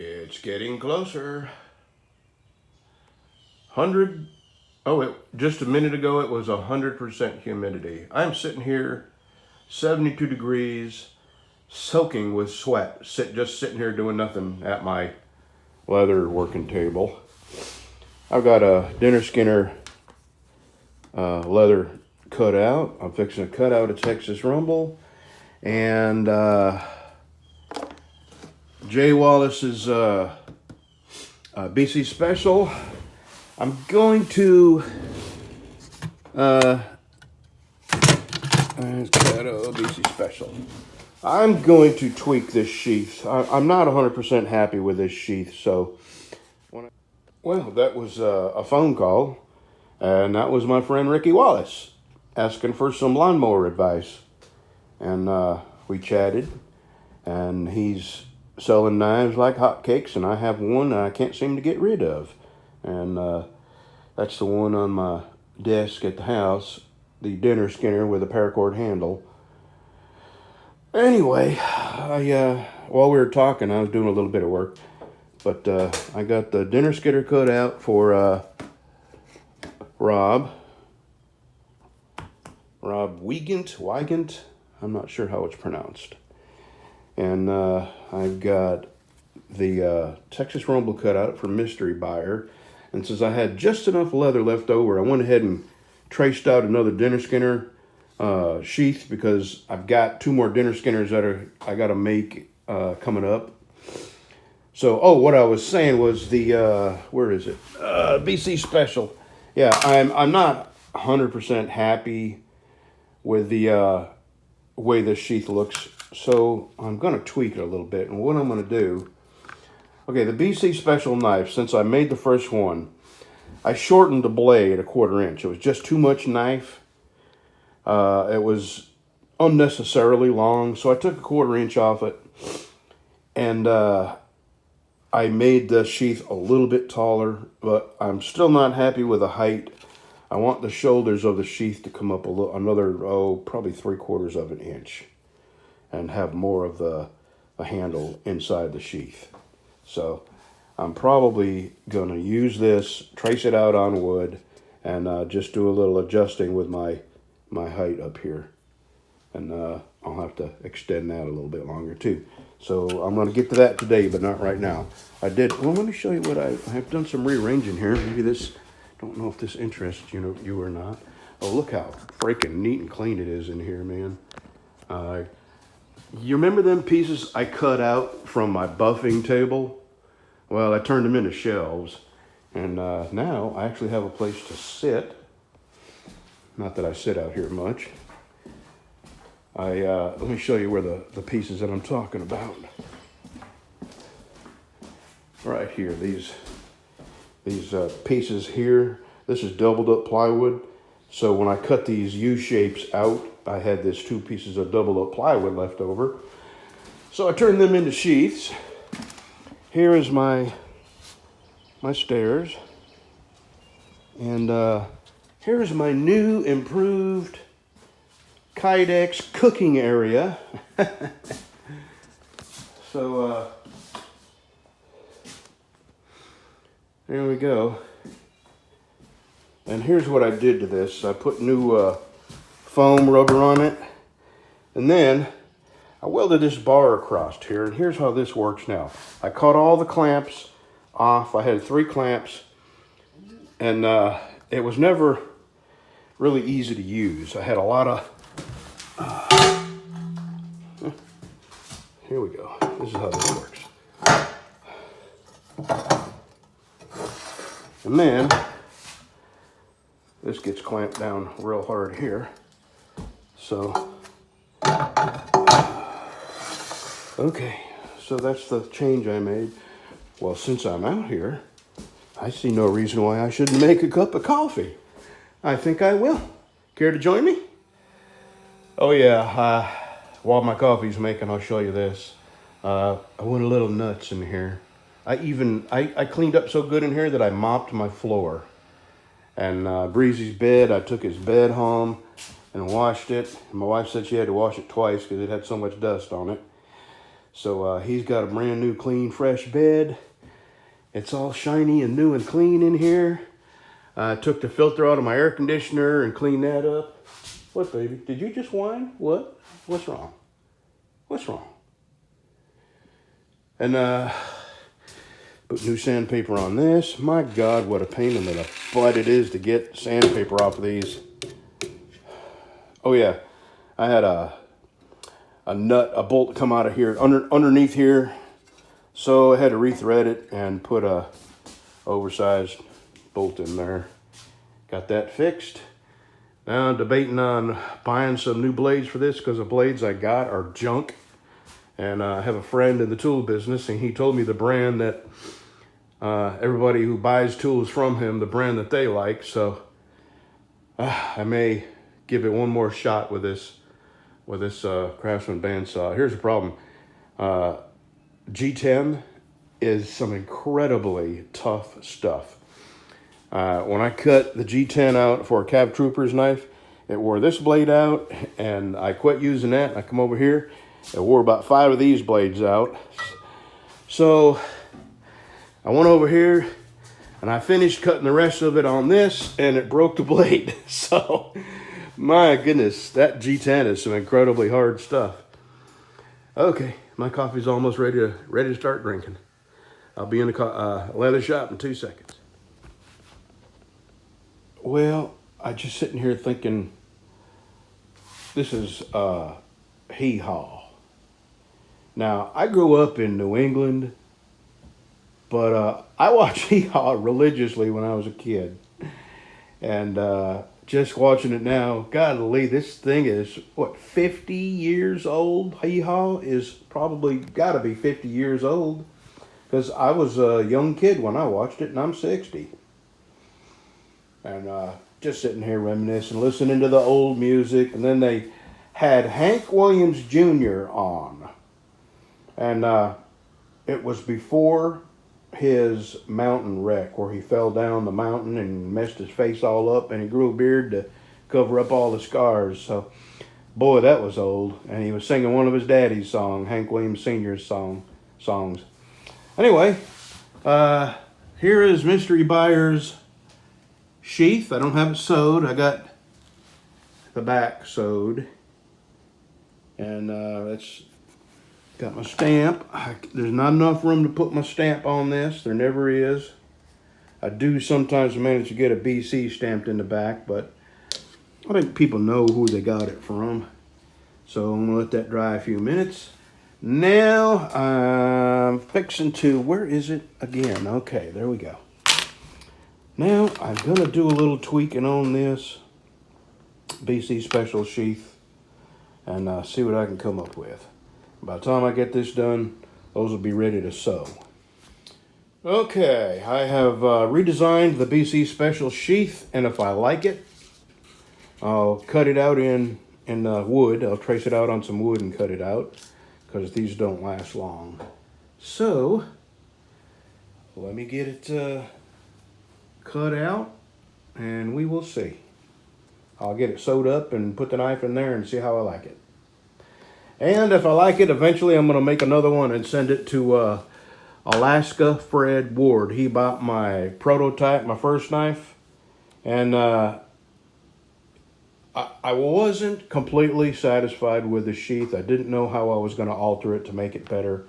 It's getting closer. 100. Oh, just a minute ago it was 100% humidity. I'm sitting here, 72 degrees, soaking with sweat, just sitting here doing nothing at my leather working table. I've got a dinner skinner leather cutout. I'm fixing to cut out a Texas Rumble, and Jay Wallace's BC Special. I'm going to BC Special. I'm going to tweak this sheath. I'm not 100% happy with this sheath, so well, that was a phone call, and that was my friend Ricky Wallace asking for some lawnmower advice, and we chatted, and he's selling knives like hotcakes, and I have one that I can't seem to get rid of, and that's the one on my desk at the house, the dinner skinner with a paracord handle. Anyway, while we were talking, I was doing a little bit of work, but I got the dinner skinner cut out for Rob Wigant, I'm not sure how it's pronounced. And I've got the Texas Rumble cut out for Mystery Buyer. And since I had just enough leather left over, I went ahead and traced out another dinner skinner sheath, because I've got 2 more dinner skinners that I got to make coming up. So, what I was saying was the, where is it? BC Special. Yeah, I'm not 100% happy with the way this sheath looks, so I'm going to tweak it a little bit. And what I'm going to do, okay, the BC Special knife, since I made the first one, I shortened the blade 1/4 inch. It was just too much knife. It was unnecessarily long, so I took 1/4 inch off it, and I made the sheath a little bit taller, but I'm still not happy with the height. I want the shoulders of the sheath to come up another, probably 3/4 of an inch, and have more of the handle inside the sheath. So I'm probably going to use this, trace it out on wood, and just do a little adjusting with my height up here. And I'll have to extend that a little bit longer too. So I'm going to get to that today, but not right now. Well, let me show you what I've done some rearranging here. Maybe this, don't know if this interests you or not. Oh, look how freaking neat and clean it is in here, man. You remember them pieces I cut out from my buffing table? Well, I turned them into shelves, and now I actually have a place to sit. Not that I sit out here much. Let me show you where the pieces that I'm talking about. Right here, these pieces here. This is doubled up plywood. So when I cut these U shapes out, I had this 2 pieces of doubled up plywood left over. So I turned them into sheaths. Here is my stairs, and here is my new improved Kydex cooking area. So there we go. And here's what I did to this. I put new foam rubber on it, and then I welded this bar across here, and here's how this works now. I cut all the clamps off. I had 3 clamps, and it was never really easy to use. I had a lot of... here we go. This is how this works. And then this gets clamped down real hard here. So, okay, so that's the change I made. Well, since I'm out here, I see no reason why I shouldn't make a cup of coffee. I think I will. Care to join me? Oh yeah, while my coffee's making, I'll show you this. I went a little nuts in here. I cleaned up so good in here that I mopped my floor. And Breezy's bed, I took his bed home and washed it. And my wife said she had to wash it twice because it had so much dust on it. So he's got a brand new, clean, fresh bed. It's all shiny and new and clean in here. I took the filter out of my air conditioner and cleaned that up. What, baby? Did you just whine? What? What's wrong? What's wrong? And put new sandpaper on this. My God, what a pain in the butt it is to get sandpaper off of these. Oh yeah, I had a bolt come out of here, underneath here. So I had to rethread it and put a oversized bolt in there. Got that fixed. Now I'm debating on buying some new blades for this because the blades I got are junk. And I have a friend in the tool business, and he told me the brand that everybody who buys tools from him, the brand that they like. So I may give it one more shot with this Craftsman bandsaw. Here's the problem. G10 is some incredibly tough stuff. When I cut the G10 out for a Cab Trooper's knife, it wore this blade out, and I quit using that. I come over here, it wore about 5 of these blades out. So I went over here, and I finished cutting the rest of it on this, and it broke the blade. So, my goodness, that G10 is some incredibly hard stuff. Okay, my coffee's almost ready to start drinking. I'll be in the leather shop in 2 seconds. Well, I'm just sitting here thinking, this is hee-haw. Now, I grew up in New England, but I watched hee-haw religiously when I was a kid. And just watching it now, golly, this thing is, what, 50 years old? Hee-haw is probably got to be 50 years old. Because I was a young kid when I watched it, and I'm 60. And just sitting here reminiscing, listening to the old music. And then they had Hank Williams Jr. on. And it was before his mountain wreck where he fell down the mountain and messed his face all up, and he grew a beard to cover up all the scars. So, boy, that was old. And he was singing one of his daddy's songs, Hank Williams Sr.'s songs. Anyway, here is Mystery Buyer's sheath. I don't have it sewed. I got the back sewed. And it's got my stamp. There's not enough room to put my stamp on this. There never is. I do sometimes manage to get a BC stamped in the back, but I think people know who they got it from. So I'm going to let that dry a few minutes. Now I'm fixing to, where is it again? Okay, there we go. Now I'm going to do a little tweaking on this BC Special sheath and see what I can come up with. By the time I get this done, those will be ready to sew. Okay, I have redesigned the BC Special sheath, and if I like it, I'll cut it out in wood. I'll trace it out on some wood and cut it out, because these don't last long. So, let me get it cut out, and we will see. I'll get it sewed up and put the knife in there and see how I like it. And if I like it, eventually I'm going to make another one and send it to Alaska Fred Ward. He bought my prototype, my first knife. And I wasn't completely satisfied with the sheath. I didn't know how I was going to alter it to make it better.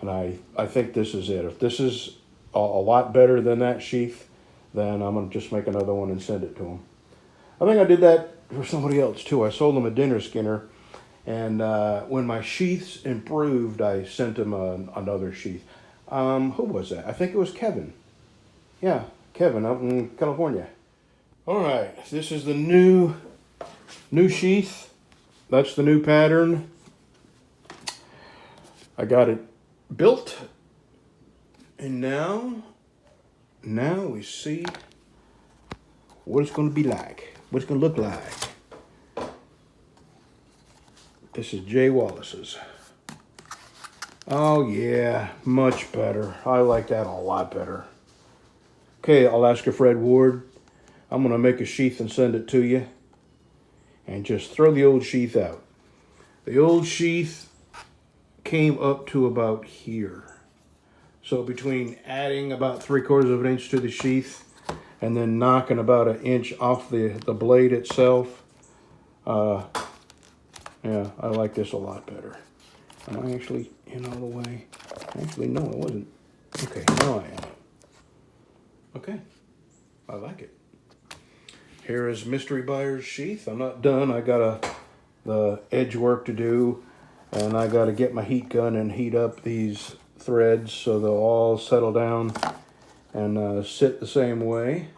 And I think this is it. If this is a lot better than that sheath, then I'm going to just make another one and send it to him. I think I did that for somebody else too. I sold him a dinner skinner. And when my sheaths improved, I sent him another sheath. Who was that? I think it was Kevin. Yeah, Kevin out in California. All right, this is the new sheath. That's the new pattern. I got it built. And now we see what it's going to be like. What it's going to look like. This is Jay Wallace's. Oh yeah, much better. I like that a lot better. Okay, Alaska Fred Ward. I'm going to make a sheath and send it to you. And just throw the old sheath out. The old sheath came up to about here. So between adding about 3/4 of an inch to the sheath and then knocking about an inch off the blade itself, yeah, I like this a lot better. Am I actually in all the way? Actually, no, I wasn't. Okay, now I am. Okay, I like it. Here is Mystery Buyer's sheath. I'm not done. I got the edge work to do, and I got to get my heat gun and heat up these threads so they'll all settle down and sit the same way.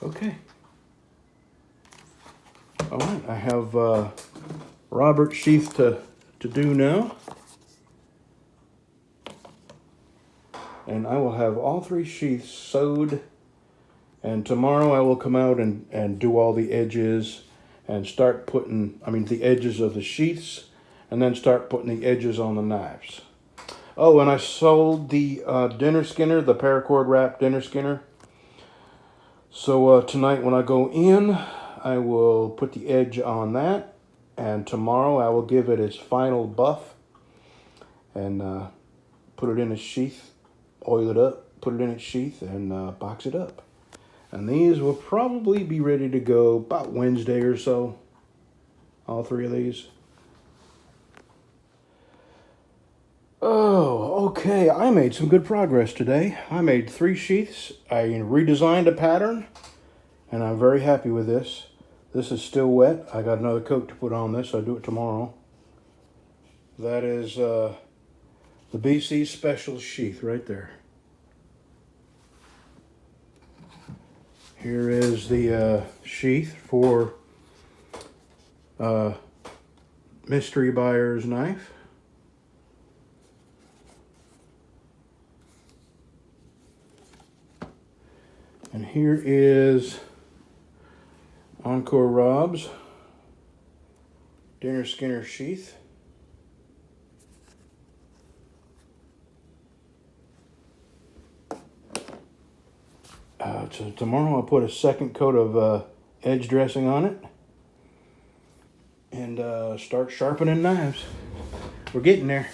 Okay. All right, I have Robert's sheath to do now. And I will have all 3 sheaths sewed. And tomorrow I will come out and do all the edges and start putting, the edges of the sheaths, and then start putting the edges on the knives. Oh, and I sold the dinner skinner, the paracord wrap dinner skinner. So tonight when I go in, I will put the edge on that, and tomorrow I will give it its final buff and put it in a sheath, oil it up, put it in its sheath, and box it up. And these will probably be ready to go about Wednesday or so, all 3 of these. Oh, okay, I made some good progress today. I made 3 sheaths, I redesigned a pattern, and I'm very happy with this. This is still wet. I got another coat to put on this. I'll do it tomorrow. That is the BC Special sheath right there. Here is the sheath for Mystery Buyer's knife. And here is Encore Rob's dinner skinner sheath. So tomorrow I'll put a second coat of edge dressing on it and start sharpening knives. We're getting there.